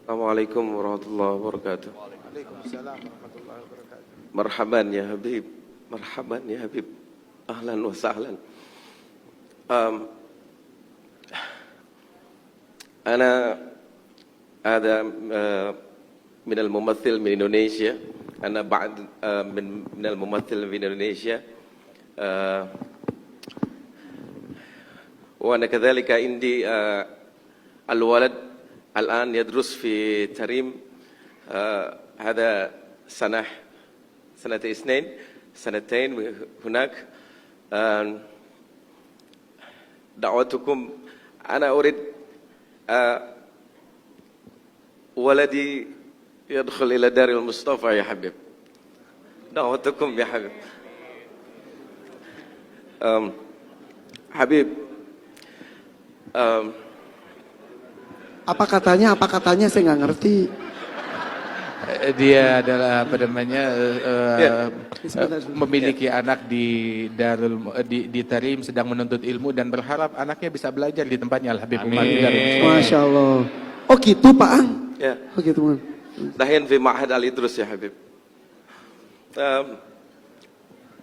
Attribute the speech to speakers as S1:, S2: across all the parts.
S1: Assalamualaikum warahmatullahi wabarakatuh.
S2: Waalaikumsalam warahmatullahi wabarakatuh.
S1: Marhaban ya Habib, marhaban ya Habib, ahlan wa sahlan. Ana ada min al-mumathil min Indonesia. Ana ba'd min al-mumathil min Indonesia. Wa ana kadhalika indi al-walad الآن يدرس في تريم هذا سنتين هناك. دعوتكم أنا أريد ولدي يدخل إلى دار المصطفى يا حبيب. دعوتكم يا حبيب. حبيب
S2: Apa katanya saya nggak ngerti.
S3: Dia adalah apa namanya
S2: Sebentar.
S3: memiliki anak di di Tarim, sedang menuntut ilmu dan berharap anaknya bisa belajar di tempatnya Al Habib Umar di Darul Mustafa.
S2: Masya Allah. Oh gitu Pak Ang.
S1: Ya.
S2: Oh gitu Man.
S1: دحين في معهد Ali Idrus ya Habib.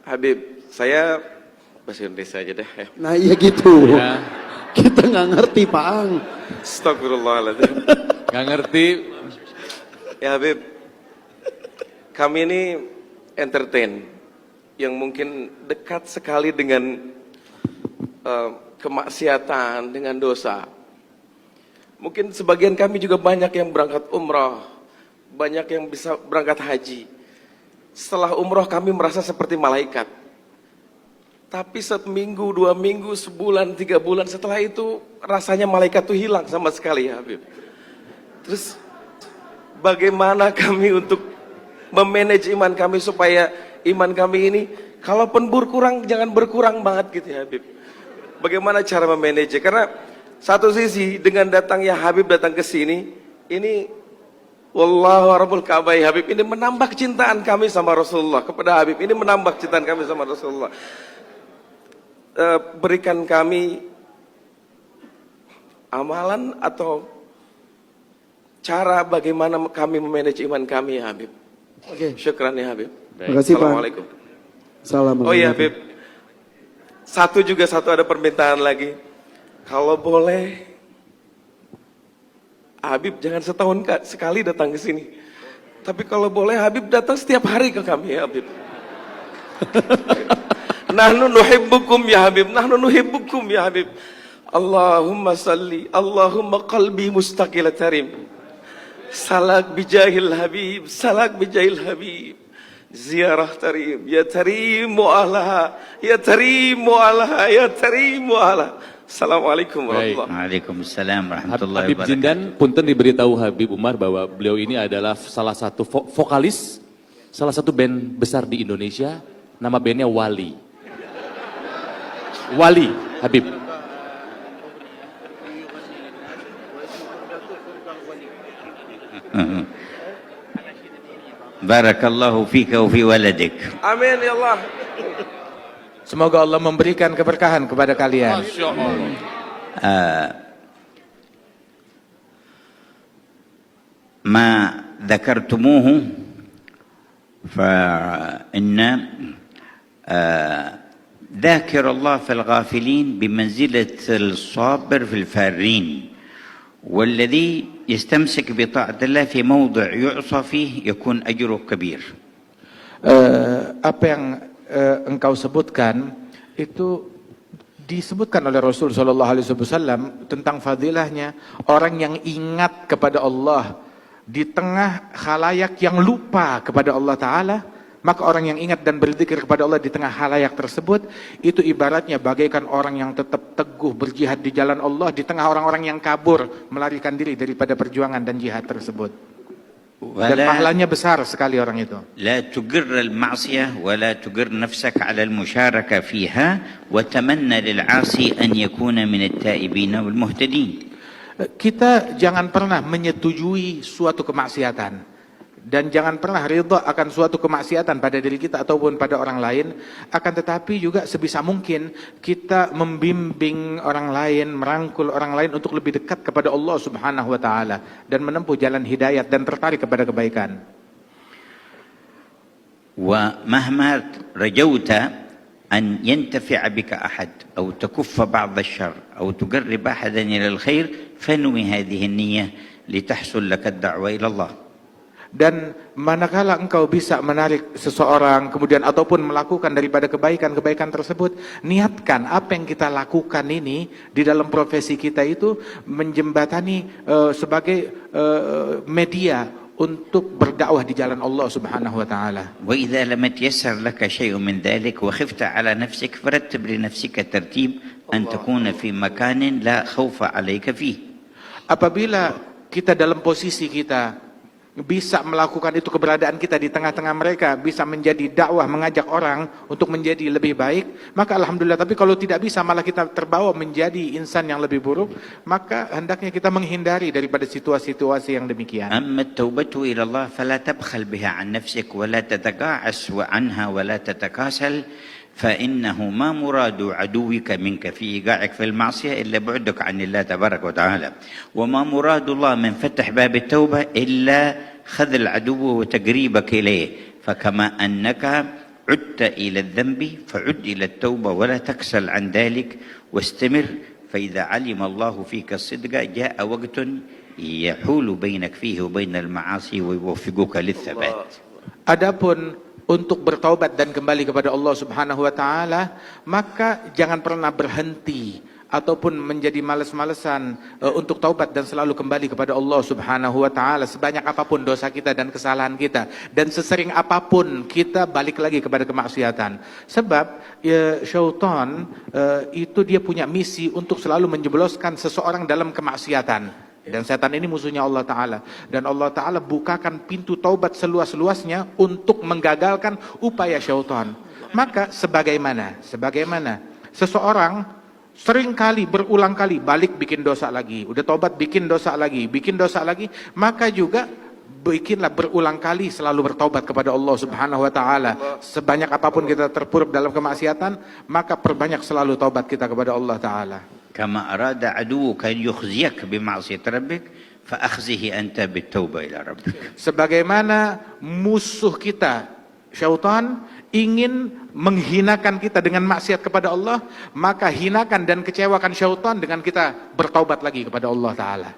S1: Habib, saya bahasa Indonesia aja deh ya.
S2: Nah iya gitu.
S3: Ya.
S2: Kita nggak ngerti Pak Ang.
S1: Astagfirullahaladzim.
S3: Gak ngerti.
S1: Ya Habib, kami ini entertain yang mungkin dekat sekali dengan kemaksiatan, dengan dosa. Mungkin sebagian kami juga banyak yang berangkat umrah, banyak yang bisa berangkat haji. Setelah umrah kami merasa seperti malaikat. Tapi 1 minggu, 2 minggu, sebulan, 3 bulan setelah itu rasanya malaikat itu hilang sama sekali ya Habib. Terus bagaimana kami untuk memanage iman kami supaya iman kami ini kalaupun berkurang jangan berkurang banget gitu ya Habib. Bagaimana cara memanage? Karena satu sisi dengan datangnya Habib datang ke sini, ini wallahu rabbul Ka'bah ya Habib, ini menambah kecintaan kami sama Rasulullah kepada Habib. Ini menambah kecintaan kami sama Rasulullah. Berikan kami amalan atau cara bagaimana kami memanage iman kami ya Habib.
S2: Oke.
S1: Syukran ya Habib.
S2: Terima kasih Pak.
S1: Assalamualaikum.
S2: Salam.
S1: Oh iya Habib, satu ada permintaan lagi. Kalau boleh Habib jangan setahun sekali datang ke sini. Tapi kalau boleh Habib datang setiap hari ke kami ya Habib. Nahnu nuhibbukum ya Habib, nahnu nuhibbukum ya Habib. Allahumma salli, Allahumma qalbi mustaqil tarim. Salak bijahil Habib, salak bijahil Habib. Ziarah tarim, ya tarim mu'alaha, ya tarim mu'alaha, ya tarim mu'alaha. Assalamualaikum warahmatullahi wabarakatuh.
S4: Waalaikumsalam warahmatullahi
S5: Habib
S4: wabarakatuh.
S5: Jindan, punten diberitahu Habib Umar bahwa beliau ini adalah salah satu vokalis, salah satu band besar di Indonesia, nama bandnya Wali. Wali, Habib.
S4: Barakallahu fika wa fi waladik.
S1: Amin ya Allah.
S3: Semoga Allah memberikan keberkahan kepada kalian.
S5: Masya Allah.
S4: ما ذكرتموه فإن ذاكر الله في الغافلين بمنزلة الصابر في الفارين، والذي يستمسك بطاعة الله في موضع يعصى فيه يكون أجره كبير.
S3: Apa yang engkau sebutkan itu disebutkan oleh Rasul Shallallahu Alaihi Wasallam tentang fadilahnya orang yang ingat kepada Allah di tengah khalayak yang lupa kepada Allah Ta'ala. Maka orang yang ingat dan berzikir kepada Allah di tengah khalayak tersebut, itu ibaratnya bagaikan orang yang tetap teguh berjihad di jalan Allah di tengah orang-orang yang kabur melarikan diri daripada perjuangan dan jihad tersebut. Dan pahalanya besar sekali orang itu.
S4: لا تجر المعصية ولا تجر نفسك على المشاركة فيها وتمنى للعاصي أن يكون من التائبين والمهتدين.
S3: Kita jangan pernah menyetujui suatu kemaksiatan Dan jangan pernah ridha akan suatu kemaksiatan pada diri kita ataupun pada orang lain. Akan tetapi juga sebisa mungkin kita membimbing orang lain, merangkul orang lain untuk lebih dekat kepada Allah Subhanahu wa taala dan menempuh jalan hidayat dan tertarik kepada kebaikan.
S4: ومهما رجوت أن ينتفع بك أحد أو تكف بعض الشر أو تقرب أحدا إلى الخير فانوي هذه النية لتحصل لك الدعوة إلى الله.
S3: Dan manakala engkau bisa menarik seseorang kemudian ataupun melakukan daripada kebaikan-kebaikan tersebut, niatkan apa yang kita lakukan ini di dalam profesi kita itu menjembatani sebagai media untuk berdakwah di jalan Allah Subhanahu wa taala.
S4: وإذا لم يتيسر لك شيء من ذلك وخفت على نفسك فرتب لنفسك ترتيب أن تكون في مكان لا خوف عليك فيه.
S3: Apabila kita dalam posisi kita bisa melakukan itu, keberadaan kita di tengah-tengah mereka bisa menjadi dakwah, mengajak orang untuk menjadi lebih baik, maka alhamdulillah. Tapi kalau tidak bisa, malah kita terbawa menjadi insan yang lebih buruk, maka hendaknya kita menghindari daripada situasi-situasi yang demikian.
S4: أما التوبة إلى الله فلا تبخل بها عن نفسك ولا تتقاعس عنها ولا تتكاسل، فإنه ما مراد عدوك منك في إيقاعك في المعصية إلا بعدك عن الله تبارك وتعالى، وما مراد الله من فتح باب التوبة إلا خذل عدوه وتقريبك إليه. فكما أنك عدت إلى الذنب فعد إلى التوبة ولا تكسل عن ذلك واستمر، فإذا علم الله فيك الصدق جاء وقت يحول بينك فيه وبين المعاصي ويوفقك للثبات.
S3: Adapun untuk bertaubat dan kembali kepada Allah Subhanahu wa taala, maka jangan pernah berhenti ataupun menjadi malas-malesan untuk taubat dan selalu kembali kepada Allah Subhanahu wa taala sebanyak apapun dosa kita dan kesalahan kita, dan sesering apapun kita balik lagi kepada kemaksiatan. Sebab syaitan itu dia punya misi untuk selalu menjebloskan seseorang dalam kemaksiatan. Dan setan ini musuhnya Allah Ta'ala. Dan Allah Ta'ala bukakan pintu taubat seluas-luasnya untuk menggagalkan upaya syaitan. Maka sebagaimana seseorang seringkali berulang kali balik bikin dosa lagi, udah taubat bikin dosa lagi, maka juga bikinlah berulang kali selalu bertaubat kepada Allah Subhanahu wa taala. Sebanyak apapun kita terpuruk dalam kemaksiatan, maka perbanyak selalu taubat kita kepada Allah Ta'ala.
S4: كما أراد عدوك أن يخزيك بمعصية ربك فأخزه أنت بالتوبة إلى ربك.
S3: Sebagaimana musuh kita syaitan ingin menghinakan kita dengan maksiat kepada Allah, maka hinakan dan kecewakan syaitan dengan kita bertaubat lagi kepada Allah Ta'ala.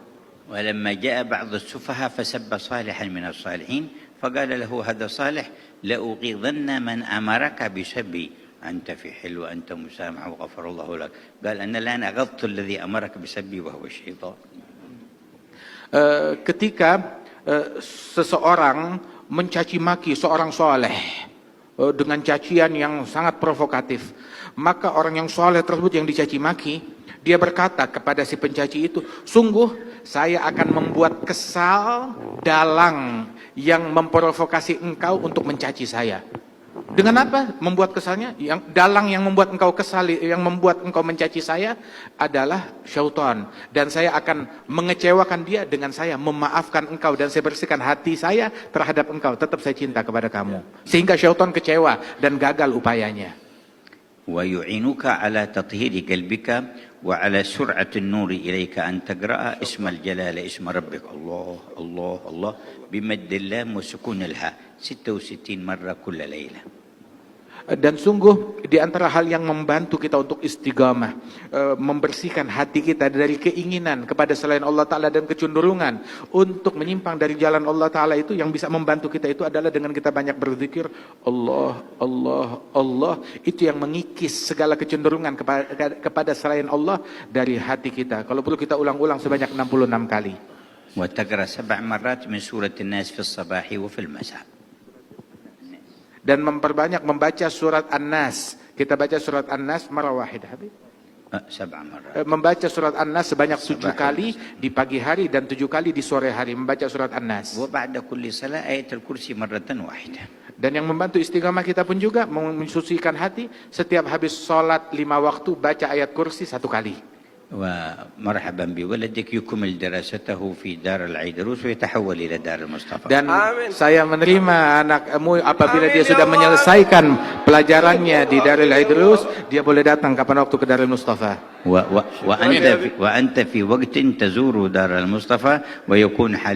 S4: ولما جاء بعض السفهاء فسب صالحا من الصالحين فقال له هذا صالح لأغيظن من أمرك بسبي أنت في حل وأنت مسامح وغفر الله لك. قال أنا الآن أغضت الذي أمرك بسبي وهو الشيطان.
S3: Ketika seseorang mencaci maki seorang soleh dengan cacian yang sangat provokatif, maka orang yang soleh tersebut yang dicaci maki, dia berkata kepada si pencaci itu, sungguh saya akan membuat kesal dalang yang memprovokasi engkau untuk mencaci saya. Dengan apa membuat kesalnya? Yang dalang yang membuat engkau kesal, yang membuat engkau mencaci saya adalah syaitan, dan saya akan mengecewakan dia dengan saya memaafkan engkau dan saya bersihkan hati saya terhadap engkau. Tetap saya cinta kepada kamu, sehingga syaitan kecewa dan gagal upayanya.
S4: ويعينك على تطهير قلبك وعلى سرعة النور إليك أن تقرأ اسم الجلالة اسم ربك الله الله الله بمد اللام وسكون الهاء 66 مرة كل ليلة.
S3: Dan sungguh di antara hal yang membantu kita untuk istiqamah, membersihkan hati kita dari keinginan kepada selain Allah Ta'ala dan kecenderungan untuk menyimpang dari jalan Allah Ta'ala, itu yang bisa membantu kita itu adalah dengan kita banyak berzikir Allah, Allah, Allah. Itu yang mengikis segala kecenderungan kepada selain Allah dari hati kita. Kalau perlu kita ulang-ulang sebanyak 66 kali.
S4: وتقرأ 7 مرات من سورة الناس في الصباح وفي المساء.
S3: Dan memperbanyak membaca surat An-Nas. Kita baca surat An-Nas marah wahidah, Habib.
S4: 7 مرات.
S3: Membaca surat An-Nas sebanyak 7 kali di pagi hari dan 7 kali di sore hari membaca surat An-Nas.
S4: وبعد كل صلاة آية الكرسي مرة واحدة.
S3: Dan yang membantu istiqamah kita pun juga mensucikan hati, setiap habis sholat 5 waktu baca ayat kursi 1 kali.
S4: ومرحبا بولدك يكمل دراسته في دار العيدروس ويتحول إلى دار المصطفى.
S3: Dan
S1: Amin.
S3: saya menerima anakmu apabila
S1: Amin,
S3: dia
S1: ya
S3: sudah
S1: Allah.
S3: menyelesaikan pelajarannya di Darul Idrus, dia boleh datang kapan waktu ke Darul Mustafa.
S4: وأنت في وقت تزور دار المصطفى ويكون حال